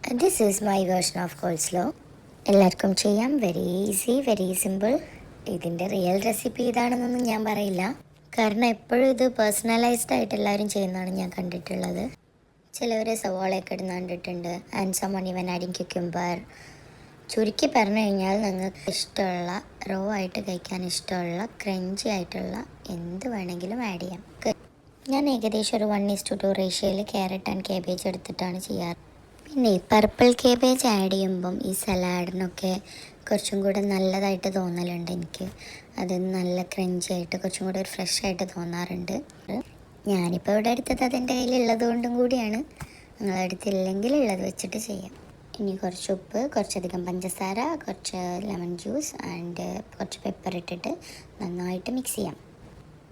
This is my version of coleslaw. എല്ലാവർക്കും ചെയ്യാം, very easy, very simple. ഇതിൻ്റെ real recipe ഇതാണെന്നൊന്നും ഞാൻ പറയില്ല, കാരണം എപ്പോഴും ഇത് പേഴ്സണലൈസ്ഡ് ആയിട്ട് എല്ലാവരും ചെയ്യുന്നതാണ് ഞാൻ കണ്ടിട്ടുള്ളത്. ചിലവർ സവാളയൊക്കെ ഇടുന്ന കണ്ടിട്ടുണ്ട്, and someone even adding cucumber. ചുരുക്കി പറഞ്ഞു കഴിഞ്ഞാൽ നിങ്ങൾക്ക് ഇഷ്ടമുള്ള റോ ആയിട്ട് കഴിക്കാൻ ഇഷ്ടമുള്ള ക്രഞ്ചി ആയിട്ടുള്ള എന്ത് വേണമെങ്കിലും ആഡ് ചെയ്യാം. ഞാൻ ഏകദേശം ഒരു 1:2 റേഷ്യോയിൽ ക്യാരറ്റ് ആൻഡ് കേബേജ് എടുത്തിട്ടാണ് ചെയ്യാറ്. പിന്നെ പർപ്പിൾ കേബേജ് ആഡ് ചെയ്യുമ്പം ഈ സലാഡിനൊക്കെ കുറച്ചും കൂടെ നല്ലതായിട്ട് തോന്നലുണ്ട് എനിക്ക്. അത് നല്ല ക്രഞ്ചി ആയിട്ട് കുറച്ചും കൂടെ ഒരു ഫ്രഷ് ആയിട്ട് തോന്നാറുണ്ട്. ഞാനിപ്പോൾ ഇവിടെ എടുത്തത് അതിൻ്റെ കയ്യിലുള്ളത് കൊണ്ടും കൂടിയാണ്. നിങ്ങളെടുത്തില്ലെങ്കിൽ ഉള്ളത് വെച്ചിട്ട് ചെയ്യാം. ഇനി കുറച്ച് ഉപ്പ്, കുറച്ചധികം പഞ്ചസാര, കുറച്ച് ലെമൺ ജ്യൂസ് ആൻഡ് കുറച്ച് പെപ്പർ ഇട്ടിട്ട് നന്നായിട്ട് മിക്സ് ചെയ്യാം.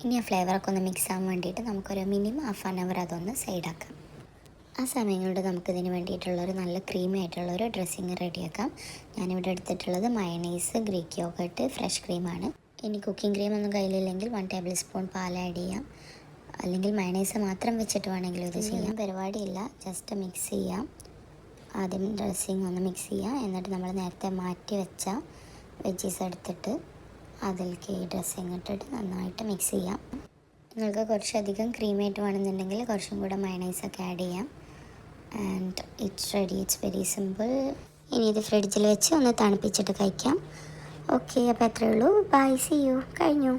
ഇനി ആ ഫ്ലേവറൊക്കെ ഒന്ന് മിക്സ് ആകാൻ വേണ്ടിയിട്ട് നമുക്കൊരു മിനിമം 1/2 hour അതൊന്ന് സൈഡാക്കാം. ആ സമയം കൊണ്ട് നമുക്കിതിന് വേണ്ടിയിട്ടുള്ളൊരു നല്ല ക്രീമി ആയിട്ടുള്ളൊരു ഡ്രസ്സിങ് റെഡിയാക്കാം. ഞാനിവിടെ എടുത്തിട്ടുള്ളത് മയണൈസ്, ഗ്രീക്ക് യോഗട്ട്, ഫ്രഷ് ക്രീമാണ്. ഇനി കുക്കിംഗ് ക്രീമൊന്നും കയ്യിലില്ലെങ്കിൽ 1 ടേബിൾ സ്പൂൺ പാൽ ആഡ് ചെയ്യാം. അല്ലെങ്കിൽ മയണൈസ് മാത്രം വെച്ചിട്ട് വേണമെങ്കിലും ഇത് ചെയ്യാം. പരിപാടിയില്ല, ജസ്റ്റ് മിക്സ് ചെയ്യാം. ആദ്യം ഡ്രസ്സിങ് ഒന്ന് മിക്സ് ചെയ്യാം. എന്നിട്ട് നമ്മൾ നേരത്തെ മാറ്റി വെച്ച വെജീസ് എടുത്തിട്ട് അതിലേക്ക് ഈ ഡ്രസ്സിങ് ഇട്ടിട്ട് നന്നായിട്ട് മിക്സ് ചെയ്യാം. നിങ്ങൾക്ക് കുറച്ചധികം ക്രീമായിട്ട് വേണമെന്നുണ്ടെങ്കിൽ കുറച്ചും കൂടെ മയണൈസൊക്കെ ആഡ് ചെയ്യാം. And it's ready, it's very simple. ഇനി ഇത് ഫ്രിഡ്ജിൽ വെച്ച് ഒന്ന് തണുപ്പിച്ചിട്ട് കഴിക്കാം. ഓക്കെ, അപ്പോൾ അത്രയേ ഉള്ളൂ. Bye, see you. കഴിഞ്ഞു.